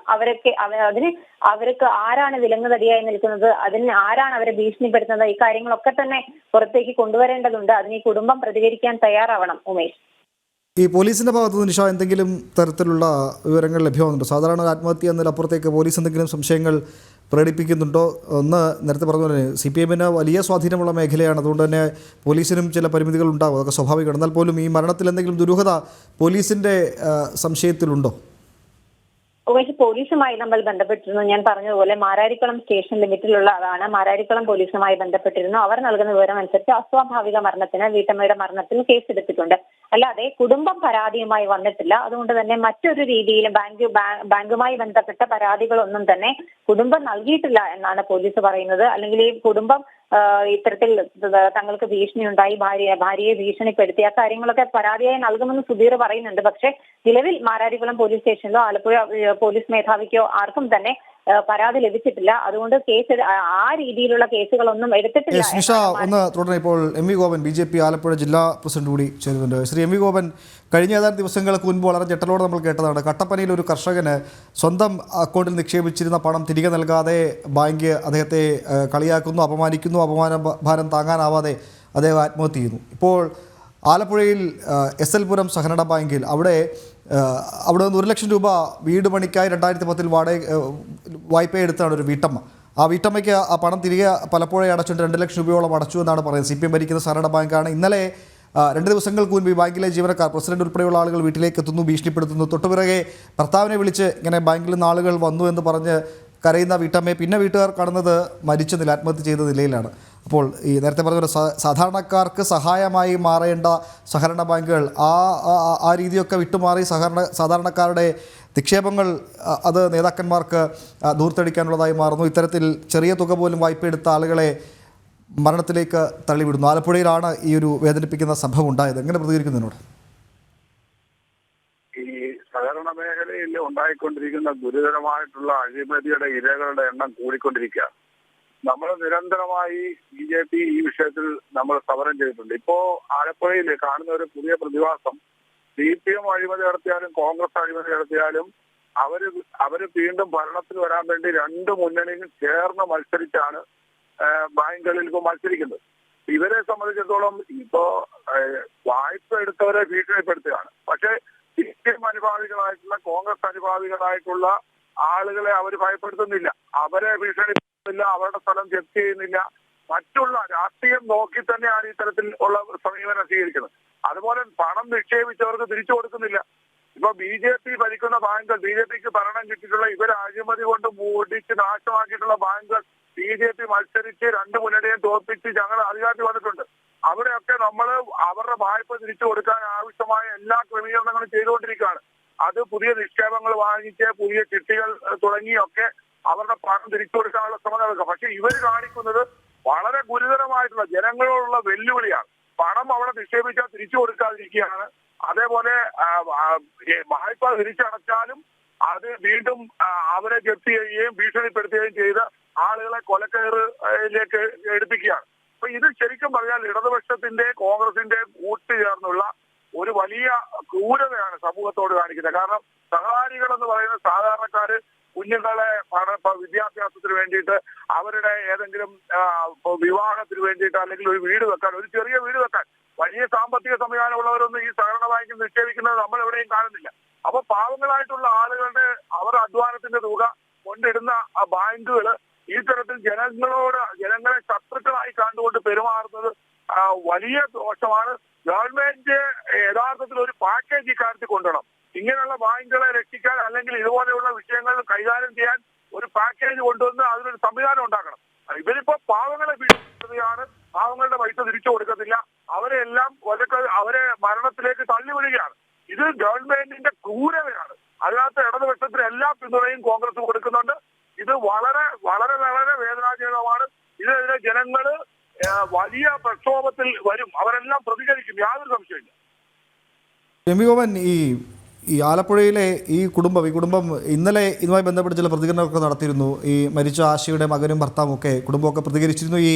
അവർക്ക് ആരാണ് വിലങ്ങുതടിയായി നിൽക്കുന്നത്, അതിന് ആരാണ് അവരെ ഭീഷണിപ്പെടുത്തുന്നത്, ഈ കാര്യങ്ങളൊക്കെ തന്നെ പുറത്തേക്ക് കൊണ്ടുവരേണ്ടതുണ്ട്. അതിന് ഈ കുടുംബം പ്രതികരിക്കാൻ തയ്യാറാവണം. ഉമേഷ്, ഈ പോലീസിൻ്റെ ഭാഗത്തു നിന്ന് നിഷ എന്തെങ്കിലും തരത്തിലുള്ള വിവരങ്ങൾ ലഭ്യമാകുന്നുണ്ടോ? സാധാരണ ആത്മഹത്യ എന്നതിലപ്പുറത്തേക്ക് പോലീസ് എന്തെങ്കിലും സംശയങ്ങൾ പ്രകടിപ്പിക്കുന്നുണ്ടോ? ഒന്ന് നേരത്തെ പറഞ്ഞ പോലെ CPM-ന് വലിയ സ്വാധീനമുള്ള മേഖലയാണ്, അതുകൊണ്ട് തന്നെ പോലീസിനും ചില പരിമിതികൾ ഉണ്ടാകും, അതൊക്കെ സ്വാഭാവികമാണ്. എന്നാൽ പോലും ഈ മരണത്തിൽ എന്തെങ്കിലും ദുരൂഹത പോലീസിൻ്റെ സംശയത്തിലുണ്ടോ? ഉമേഷ്, പോലീസുമായി നമ്മൾ ബന്ധപ്പെട്ടിരുന്നു. ഞാൻ പറഞ്ഞതുപോലെ മാരാരിക്കുളം സ്റ്റേഷൻ ലിമിറ്റിലുള്ള അതാണ്. മാരാരിക്കുളം പോലീസുമായി ബന്ധപ്പെട്ടിരുന്നു. അവർ നൽകുന്ന വിവരം അനുസരിച്ച് അസ്വാഭാവിക മരണത്തിന്, വീട്ടമ്മയുടെ മരണത്തിൽ കേസെടുത്തിട്ടുണ്ട്. അല്ലാതെ കുടുംബം പരാതിയുമായി വന്നിട്ടില്ല. അതുകൊണ്ട് തന്നെ മറ്റൊരു രീതിയിലും ബാങ്കുമായി ബന്ധപ്പെട്ട പരാതികളൊന്നും തന്നെ കുടുംബം നൽകിയിട്ടില്ല എന്നാണ് പോലീസ് പറയുന്നത്. അല്ലെങ്കിൽ ഈ കുടുംബം ഇത്തരത്തിൽ തങ്ങൾക്ക് ഭീഷണിയുണ്ടായി, ഭാര്യയെ ഭീഷണിപ്പെടുത്തി, ആ കാര്യങ്ങളൊക്കെ പരാതിയായി നൽകുമെന്ന് സുധീർ പറയുന്നുണ്ട്. പക്ഷേ നിലവിൽ മാരാരിക്കുളം പോലീസ് സ്റ്റേഷനിലോ ആലപ്പുഴ പോലീസ് മേധാവിക്കോ ആർക്കും തന്നെ പരാതി ലഭിച്ചിട്ടില്ല. അതുകൊണ്ട് ആ രീതിയിലുള്ള കേസുകളൊന്നും എടുത്തിട്ടില്ല. നിഷ, ഒന്ന് തുടർന്ന് ഇപ്പോൾ MV ഗോപൻ BJP ആലപ്പുഴ ജില്ലാ പ്രസിഡന്റ് കൂടി ചേരുന്നുണ്ട്. ശ്രീ MV ഗോപൻ, കഴിഞ്ഞ ഏതാനും ദിവസങ്ങൾക്ക് മുൻപ് വളരെ ഞെട്ടലോടെ നമ്മൾ കേട്ടതാണ്, കട്ടപ്പനയിൽ ഒരു കർഷകന് സ്വന്തം അക്കൗണ്ടിൽ നിക്ഷേപിച്ചിരുന്ന പണം തിരികെ നൽകാതെ ബാങ്ക് അദ്ദേഹത്തെ കളിയാക്കുന്നു, അപമാനിക്കുന്നു, ഭാരം താങ്ങാനാവാതെ അദ്ദേഹം ആത്മഹത്യ ചെയ്യുന്നു. ഇപ്പോൾ ആലപ്പുഴയിൽ എസൽപുരം സഹകരണ ബാങ്കിൽ അവിടെ നിന്ന് 1 ലക്ഷം രൂപ വീട് പണിക്കായി 2010 വായ്പ എടുത്താണ് ഒരു വീട്ടമ്മ. ആ വീട്ടമ്മയ്ക്ക് ആ പണം തിരികെ പലപ്പോഴും അടച്ചുകൊണ്ട് 2 ലക്ഷം രൂപയോളം അടച്ചു എന്നാണ് പറയുന്നത്. CPM ഭരിക്കുന്ന സഹകരണ ബാങ്കാണ്. ഇന്നലെ 2 ദിവസങ്ങൾക്ക് മുൻപ് ഈ ബാങ്കിലെ ജീവനക്കാർ, പ്രസിഡന്റ് ഉൾപ്പെടെയുള്ള ആളുകൾ വീട്ടിലേക്ക് എത്തുന്നു, ഭീഷണിപ്പെടുത്തുന്നു. തൊട്ടുപിറകെ ഭർത്താവിനെ വിളിച്ച് ഇങ്ങനെ ബാങ്കിൽ നിന്ന് ആളുകൾ വന്നു എന്ന് പറഞ്ഞ് കരയുന്ന വീട്ടമ്മയെ പിന്നെ വീട്ടുകാർ കാണുന്നത് മരിച്ച നില, ആത്മഹത്യ ചെയ്ത നിലയിലാണ്. അപ്പോൾ ഈ നേരത്തെ പറഞ്ഞ സാധാരണക്കാർക്ക് സഹായമായി മാറേണ്ട സഹകരണ ബാങ്കുകൾ ആ രീതിയൊക്കെ വിട്ടുമാറി സാധാരണക്കാരുടെ നിക്ഷേപങ്ങൾ അത് നേതാക്കന്മാർക്ക് ദൂർത്തടിക്കാനുള്ളതായി മാറുന്നു. ഇത്തരത്തിൽ ചെറിയ തുക പോലും വായ്പ എടുത്ത ആളുകളെ മരണത്തിലേക്ക് തള്ളിവിടുന്നു. ആലപ്പുഴയിലാണ് ഈ ഒരു വേദനിപ്പിക്കുന്ന സംഭവം ഉണ്ടായത്. എങ്ങനെ പ്രതികരിക്കുന്നതിനോട്? ഈ സഹകരണ മേഖലയിൽ ഉണ്ടായിക്കൊണ്ടിരിക്കുന്ന ഗുരുതരമായിട്ടുള്ള അഴിമതിയുടെ ഇരകളുടെ എണ്ണം കൂടിക്കൊണ്ടിരിക്കുക. നമ്മൾ നിരന്തരമായി BJP ഈ വിഷയത്തിൽ നമ്മൾ സമരം ചെയ്തിട്ടുണ്ട്. ഇപ്പോ ആലപ്പുഴയിൽ കാണുന്ന ഒരു പുതിയ പ്രതിഭാസം, CPM അഴിമതി നടത്തിയാലും കോൺഗ്രസ് അഴിമതി നടത്തിയാലും അവര് വീണ്ടും ഭരണത്തിൽ വരാൻ വേണ്ടി 2 മുന്നണിയും ചേർന്ന് മത്സരിച്ചാണ് ബാങ്കുകളിൽ ഇപ്പോൾ മത്സരിക്കുന്നത്. ഇവരെ സംബന്ധിച്ചിടത്തോളം ഇപ്പോ വായ്പ എടുത്തവരെ ഭീഷണിപ്പെടുത്തുകയാണ്. പക്ഷേ CPM അനുഭാവികളായിട്ടുള്ള, കോൺഗ്രസ് അനുഭാവികളായിട്ടുള്ള ആളുകളെ അവർ ഭയപ്പെടുത്തുന്നില്ല, അവരെ ഭീഷണിപ്പെടുത്തുന്നില്ല, അവരുടെ സ്ഥലം ജപ്തി ചെയ്യുന്നില്ല. മറ്റുള്ള രാഷ്ട്രീയം നോക്കി തന്നെയാണ് ഇത്തരത്തിൽ ഉള്ള സമീപനം സ്വീകരിക്കുന്നത്. അതുപോലെ പണം നിക്ഷേപിച്ചവർക്ക് തിരിച്ചു കൊടുക്കുന്നില്ല. ഇപ്പൊ BJP ഭരിക്കുന്ന ബാങ്കുകൾ, BJPക്ക് ഭരണം കിട്ടിയിട്ടുള്ള, ഇവർ അഴിമതി കൊണ്ട് മൂടിച്ച് നാശമാക്കിയിട്ടുള്ള ബാങ്കുകൾ BJP മത്സരിച്ച് 2 മുന്നണിയെ തോൽപ്പിച്ച് ഞങ്ങൾ അധികാരത്തിൽ വന്നിട്ടുണ്ട്. അവിടെയൊക്കെ നമ്മൾ അവരുടെ വായ്പ തിരിച്ചു കൊടുക്കാൻ ആവശ്യമായ എല്ലാ ക്രമീകരണങ്ങളും ചെയ്തുകൊണ്ടിരിക്കുകയാണ്. അത് പുതിയ നിക്ഷേപങ്ങൾ വാങ്ങിച്ച് പുതിയ ചിട്ടികൾ തുടങ്ങിയൊക്കെ അവരുടെ പണം തിരിച്ചു കൊടുക്കാനുള്ള ശ്രമം നടക്കുക. പക്ഷെ ഇവർ കാണിക്കുന്നത് വളരെ ഗുരുതരമായിട്ടുള്ള ജനങ്ങളോടുള്ള വെല്ലുവിളിയാണ്. പണം അവിടെ നിക്ഷേപിച്ചാൽ തിരിച്ചു കൊടുക്കാതിരിക്കുകയാണ്. അതേപോലെ വായ്പ തിരിച്ചടച്ചാലും അത് വീണ്ടും അവരെ ജപ്തി ചെയ്യുകയും ഭീഷണിപ്പെടുത്തുകയും ചെയ്ത് ആളുകളെ കൊലക്കയറിലേക്ക് എടുപ്പിക്കുകയാണ്. അപ്പൊ ഇത് ശരിക്കും പറഞ്ഞാൽ ഇടതുപക്ഷത്തിന്റെ കോൺഗ്രസിന്റെ കൂട്ടുചേർന്നുള്ള ഒരു വലിയ ക്രൂരതയാണ് സമൂഹത്തോട് കാണിക്കുന്നത്. കാരണം സഹകാരികൾ എന്ന് പറയുന്ന സാധാരണക്കാര് കുഞ്ഞുങ്ങളെ വിദ്യാഭ്യാസത്തിന് വേണ്ടിയിട്ട് അവരുടെ ഏതെങ്കിലും വിവാഹത്തിന് വേണ്ടിയിട്ട് അല്ലെങ്കിൽ ഒരു വീട് വെക്കാൻ, ഒരു ചെറിയ വീട് വെക്കാൻ വലിയ സാമ്പത്തിക സംവിധാനമുള്ളവരൊന്നും ഈ സഹകരണ ബാങ്കിൽ നിക്ഷേപിക്കുന്നത് നമ്മൾ എവിടെയും കാണുന്നില്ല. അപ്പൊ പാവങ്ങളായിട്ടുള്ള ആളുകളുടെ അവർ അധ്വാനത്തിന്റെ തുക കൊണ്ടിടുന്ന ബാങ്കുകൾ ഈ തരത്തിൽ ജനങ്ങളെ ശത്രുക്കളായി കണ്ടുകൊണ്ട് പെരുമാറുന്നത് വലിയ ദോഷമാണ്. ഗവൺമെന്റ് യഥാർത്ഥത്തിൽ ഒരു പാക്കേജ് ഇക്കാര്യത്തിൽ കൊണ്ടുവരണം. ഇങ്ങനെയുള്ള ബാങ്കുകളെ രക്ഷിക്കാൻ അല്ലെങ്കിൽ ഇതുപോലെയുള്ള വിഷയങ്ങൾ കൈകാര്യം ചെയ്യാൻ ഒരു പാക്കേജ് കൊണ്ടുവന്ന് അതിനൊരു സംവിധാനം ഉണ്ടാക്കണം. ഇവരിപ്പോ പാവങ്ങളെ ഭീഷണിപ്പെടുത്തുകയാണ്, പാവങ്ങളുടെ പൈസ തിരിച്ചു കൊടുക്കത്തില്ല, അവരെ മരണത്തിലേക്ക് തള്ളിവിടുകയാണ്. ഇത് ഗവൺമെന്റിന്റെ ക്രൂരതയാണ്. അതിനകത്ത് ഇടതുപക്ഷത്തിന് എല്ലാ പിന്തുണയും കോൺഗ്രസ് കൊടുക്കുന്നുണ്ട്. ഇത് വളരെ വളരെ വളരെ വേദനാജനകമാണ്. ഇതിനെതിരെ ജനങ്ങള് വലിയ പ്രക്ഷോഭത്തിൽ വരും, അവരെല്ലാം പ്രതികരിക്കും, യാതൊരു സംശയമില്ല. ഗോപൻ, ഈ ആലപ്പുഴയിലെ ഈ കുടുംബം ഇന്നലെ ഇതുമായി ബന്ധപ്പെട്ട് ചില പ്രതികരണമൊക്കെ നടത്തിയിരുന്നു. ഈ മരിച്ച ആശയുടെ മകനും ഭർത്താവും ഒക്കെ കുടുംബമൊക്കെ പ്രതികരിച്ചിരുന്നു. ഈ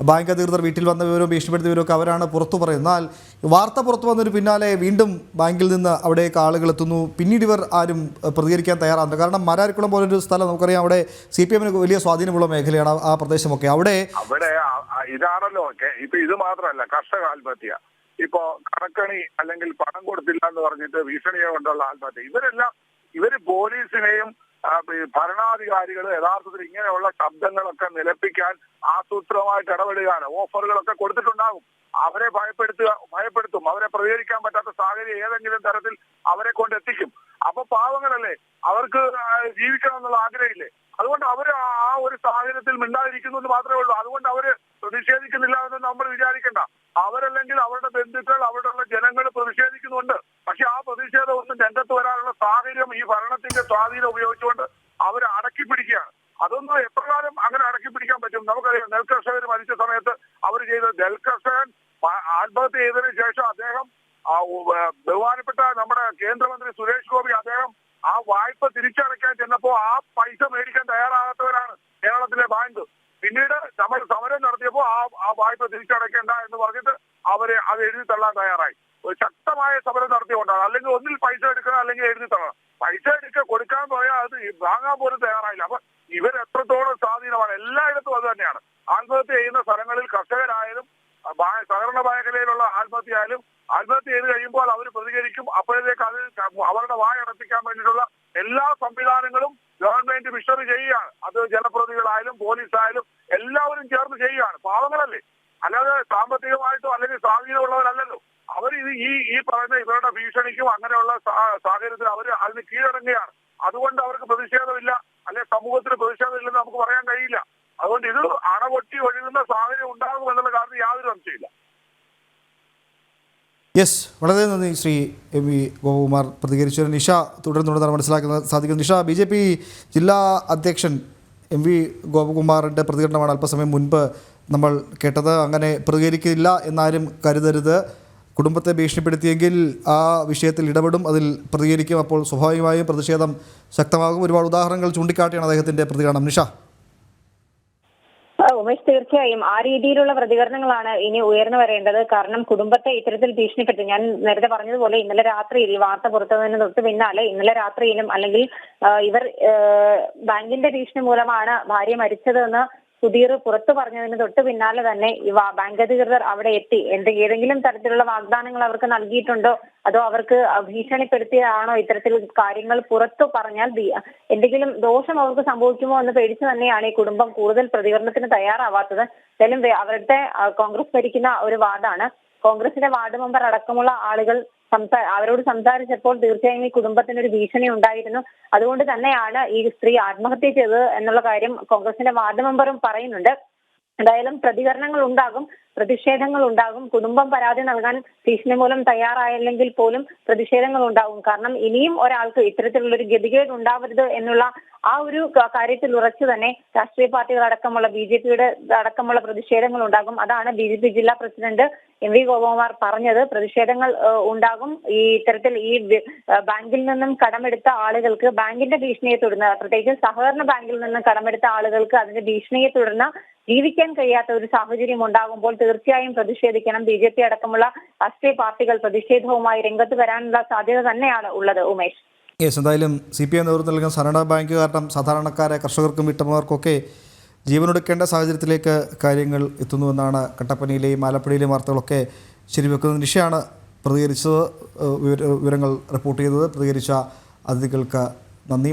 ബാങ്ക് അധികൃതർ വീട്ടിൽ വന്ന വിവരവും ഭീഷണിപ്പെടുത്തിയ വിവരമൊക്കെ അവരാണ് പുറത്തു പറയുന്നത്. എന്നാൽ വാർത്ത പുറത്തു വന്നതിന് പിന്നാലെ വീണ്ടും ബാങ്കിൽ നിന്ന് അവിടേക്ക് ആളുകൾ എത്തുന്നു. പിന്നീട് ഇവർ ആരും പ്രതികരിക്കാൻ തയ്യാറാകുന്നില്ല. കാരണം മാരാരിക്കുളം പോലൊരു സ്ഥലം നമുക്കറിയാം, അവിടെ CPM വലിയ സ്വാധീനമുള്ള മേഖലയാണ് ആ പ്രദേശമൊക്കെ. അവിടെ ഇതാണല്ലോ ഇപ്പൊ ഇത് മാത്രമല്ല, കർഷക ആത്മഹത്യ, ഇപ്പോ കടക്കണി അല്ലെങ്കിൽ പണം കൊടുത്തില്ല എന്ന് പറഞ്ഞിട്ട് ഭീഷണിയെ കൊണ്ടുള്ള ആത്മഹത്യ, ഇവര് പോലീസിനെയും ഭരണാധികാരികൾ യഥാർത്ഥത്തിൽ ഇങ്ങനെയുള്ള ശബ്ദങ്ങളൊക്കെ നിലപ്പിക്കാൻ ആസൂത്രമായിട്ട് ഇടപെടുകയാണ്. ഓഫറുകളൊക്കെ കൊടുത്തിട്ടുണ്ടാകും, അവരെ ഭയപ്പെടുത്തും, അവരെ പ്രതികരിക്കാൻ പറ്റാത്ത സാഹചര്യം ഏതെങ്കിലും തരത്തിൽ അവരെ കൊണ്ട് എത്തിക്കും. അപ്പൊ പാവങ്ങളല്ലേ, അവർക്ക് ജീവിക്കണം എന്നുള്ള ആഗ്രഹമില്ലേ? അതുകൊണ്ട് അവർ ആ ഒരു സാഹചര്യത്തിൽ മിണ്ടാതിരിക്കുന്നു എന്ന് മാത്രമേ ഉള്ളൂ. അതുകൊണ്ട് അവര് പ്രതിഷേധിക്കുന്നില്ല എന്ന് നമ്മൾ വിചാരിക്കണ്ട. അവരല്ലെങ്കിൽ അവരുടെ ബന്ധുക്കൾ, അവിടെയുള്ള ജനങ്ങൾ പ്രതിഷേധിക്കുന്നുണ്ട്. പക്ഷെ ആ പ്രതിഷേധം ഒന്നും രംഗത്ത് വരാനുള്ള സാഹചര്യം ഈ ഭരണത്തിന്റെ സ്വാധീനം ഉപയോഗിച്ചുകൊണ്ട് അവർ അടക്കി പിടിക്കുകയാണ്. അതൊന്നും എപ്രകാരം അങ്ങനെ അടക്കി പിടിക്കാൻ പറ്റും? നമുക്കറിയാം, നെൽകർഷകർ മരിച്ച സമയത്ത് അവർ ചെയ്ത നെൽകർഷകൻ ആത്മഹത്യ ചെയ്തതിനു ശേഷം അദ്ദേഹം ബഹുമാനപ്പെട്ട നമ്മുടെ കേന്ദ്രമന്ത്രി സുരേഷ് ഗോപി അദ്ദേഹം ആ വായ്പ തിരിച്ചടയ്ക്കാൻ ചെന്നപ്പോ ആ പൈസ മേടിക്കാൻ തയ്യാറാകാത്തവരാണ് കേരളത്തിലെ ബാങ്ക്. പിന്നീട് നമ്മൾ സമരം നടത്തിയപ്പോൾ ആ വായ്പ തിരിച്ചടയ്ക്കേണ്ട എന്ന് പറഞ്ഞിട്ട് അവരെ അത് എഴുതി തള്ളാൻ തയ്യാറായി. ഒരു ശക്തമായ സമരം നടത്തിക്കൊണ്ടാണ്. അല്ലെങ്കിൽ ഒന്നിൽ പൈസ എടുക്കണം, അല്ലെങ്കിൽ എഴുതി തള്ളണം. പൈസ കൊടുക്കാൻ പോയാൽ അത് വാങ്ങാൻ പോലും തയ്യാറായില്ല. അപ്പൊ ഇവർ എത്രത്തോളം സ്വാധീനമാണ്. എല്ലായിടത്തും അത് തന്നെയാണ്. ആത്മഹത്യ ചെയ്യുന്ന സ്ഥലങ്ങളിൽ കർഷകരായാലും സഹകരണ മേഖലയിലുള്ള ആത്മഹത്യ ചെയ്ത് കഴിയുമ്പോൾ അവർ പ്രതികരിക്കും. അപ്പോഴത്തേക്ക് അത് അവരുടെ വായടപ്പിക്കാൻ വേണ്ടിയിട്ടുള്ള എല്ലാ സംവിധാനങ്ങളും ഗവൺമെന്റ് മിഷണറി ചെയ്യുകയാണ്. അത് ജനപ്രതിനിധികളായാലും പോലീസായാലും എല്ലാവരും ചേർന്ന് ചെയ്യുകയാണ്. പാവങ്ങളല്ലേ, അല്ലാതെ സാമ്പത്തികമായിട്ടോ അല്ലെങ്കിൽ സ്വാധീനമുള്ളവരല്ലല്ലോ. അവർ ഈ പറയുന്ന ഇവരുടെ ഭീഷണിക്കും അങ്ങനെയുള്ള സാഹചര്യത്തിൽ അവർ അതിന് കീഴടങ്ങുകയാണ്. അതുകൊണ്ട് അവർക്ക് പ്രതിഷേധമില്ല, അല്ലെങ്കിൽ സമൂഹത്തിന് പ്രതിഷേധമില്ലെന്ന് നമുക്ക് പറയാൻ കഴിയില്ല. അതുകൊണ്ട് ഇത് അണപൊട്ടി ഒഴുകുന്ന സാഹചര്യം ഉണ്ടാകുമെന്നുള്ള കാര്യത്തിൽ യാതൊരു സംശയമില്ല. യെസ്, വളരെ നന്ദി ശ്രീ MV ഗോപകുമാർ പ്രതികരിച്ചു. നിഷ തുടർന്നുണ്ടെന്നാണ് മനസ്സിലാക്കുന്നത് സാധിക്കുന്നത്. നിഷ, BJP ജില്ലാ അധ്യക്ഷൻ MV ഗോപകുമാറിൻ്റെ പ്രതികരണമാണ് അല്പസമയം മുൻപ് നമ്മൾ കേട്ടത്. അങ്ങനെ പ്രതികരിക്കില്ല എന്നാരും കരുതരുത്, കുടുംബത്തെ ഭീഷണിപ്പെടുത്തിയെങ്കിൽ ആ വിഷയത്തിൽ ഇടപെടും, അതിൽ പ്രതികരിക്കും, അപ്പോൾ സ്വാഭാവികമായും പ്രതിഷേധം ശക്തമാകും. ഒരുപാട് ഉദാഹരണങ്ങൾ ചൂണ്ടിക്കാട്ടിയാണ് അദ്ദേഹത്തിൻ്റെ പ്രതികരണം. നിഷ. ഉമേഷ്, തീർച്ചയായും ആ രീതിയിലുള്ള പ്രതികരണങ്ങളാണ് ഇനി ഉയർന്നു വരേണ്ടത്. കാരണം കുടുംബത്തെ ഇത്തരത്തിൽ ഭീഷണിപ്പെട്ടു, ഞാൻ നേരത്തെ പറഞ്ഞതുപോലെ ഇന്നലെ രാത്രിയിൽ വാർത്ത പുറത്തുവന്നതിന് തൊട്ട് പിന്നാലെ ഇന്നലെ രാത്രിയിലും അല്ലെങ്കിൽ ഇവർ ബാങ്കിന്റെ ഭീഷണി മൂലമാണ് ഭാര്യ മരിച്ചതെന്ന് സുധീർ പുറത്തു പറഞ്ഞതിന് തൊട്ട് പിന്നാലെ തന്നെ ബാങ്ക് അധികൃതർ അവിടെ എത്തി. ഏതെങ്കിലും തരത്തിലുള്ള വാഗ്ദാനങ്ങൾ അവർക്ക് നൽകിയിട്ടുണ്ടോ, അതോ അവർക്ക് ഭീഷണിപ്പെടുത്തിയാണോ ഇത്തരത്തിൽ കാര്യങ്ങൾ പുറത്തു പറഞ്ഞാൽ എന്തെങ്കിലും ദോഷം അവർക്ക് സംഭവിക്കുമോ എന്ന് പേടിച്ചു തന്നെയാണ് ഈ കുടുംബം കൂടുതൽ പ്രതികരണത്തിന് തയ്യാറാവാത്തത്. എന്തായാലും അവരുടെ കോൺഗ്രസ് ഭരിക്കുന്ന ഒരു വാർഡാണ്. കോൺഗ്രസിന്റെ വാർഡ് മെമ്പർ അടക്കമുള്ള ആളുകൾ അവരോട് സംസാരിച്ചപ്പോൾ തീർച്ചയായും ഈ കുടുംബത്തിനൊരു ഭീഷണി ഉണ്ടായിരുന്നു. അതുകൊണ്ട് തന്നെയാണ് ഈ സ്ത്രീ ആത്മഹത്യ ചെയ്തത് എന്നുള്ള കാര്യം കോൺഗ്രസിന്റെ വാർഡ് മെമ്പറും പറയുന്നുണ്ട്. എന്തായാലും പ്രതികരണങ്ങൾ ഉണ്ടാകും, പ്രതിഷേധങ്ങൾ ഉണ്ടാകും. കുടുംബം പരാതി നൽകാൻ ഭീഷണി മൂലം തയ്യാറായില്ലെങ്കിൽ പോലും പ്രതിഷേധങ്ങൾ ഉണ്ടാകും. കാരണം ഇനിയും ഒരാൾക്ക് ഇത്തരത്തിലുള്ള ഒരു ഗതികേട് ഉണ്ടാവരുത് എന്നുള്ള ആ ഒരു കാര്യത്തിൽ ഉറച്ചു തന്നെ രാഷ്ട്രീയ പാർട്ടികൾ അടക്കമുള്ള BJP-യുടെ അടക്കമുള്ള പ്രതിഷേധങ്ങൾ ഉണ്ടാകും. അതാണ് BJP ജില്ലാ പ്രസിഡന്റ് MV ഗോപകുമാർ പറഞ്ഞത്. പ്രതിഷേധങ്ങൾ ഉണ്ടാകും. ഈ ഇത്തരത്തിൽ ഈ ബാങ്കിൽ നിന്നും കടമെടുത്ത ആളുകൾക്ക് ബാങ്കിന്റെ ഭീഷണിയെ തുടർന്ന്, പ്രത്യേകിച്ച് സഹകരണ ബാങ്കിൽ നിന്നും കടമെടുത്ത ആളുകൾക്ക് അതിന്റെ ഭീഷണിയെ തുടർന്ന് ജീവിക്കാൻ കഴിയാത്ത ഒരു സാഹചര്യം ഉണ്ടാകുമ്പോൾ തീർച്ചയായും പ്രതിഷേധിക്കണം. BJP അടക്കമുള്ള രാഷ്ട്രീയ പാർട്ടികൾ പ്രതിഷേധവുമായി രംഗത്ത് വരാനുള്ള സാധ്യത തന്നെയാണ് ഉള്ളത്. ഉമേഷ്, എന്തായാലും CPI നേതൃത്വം നൽകുന്ന സഹകരണ ബാങ്ക് കാരണം സാധാരണക്കാരെ, കർഷകർക്കും വീട്ടമ്മമാർക്കൊക്കെ ജീവനൊടുക്കേണ്ട സാഹചര്യത്തിലേക്ക് കാര്യങ്ങൾ എത്തുന്നുവെന്നാണ് കട്ടപ്പനയിലെയും ആലപ്പുഴയിലെയും വാർത്തകളൊക്കെ ശരിവെക്കുന്നത്. നിഷയാണ് പ്രതികരിച്ചത്, വിവരങ്ങൾ റിപ്പോർട്ട് ചെയ്തത്. പ്രതികരിച്ച അതിഥികൾക്ക് നന്ദി.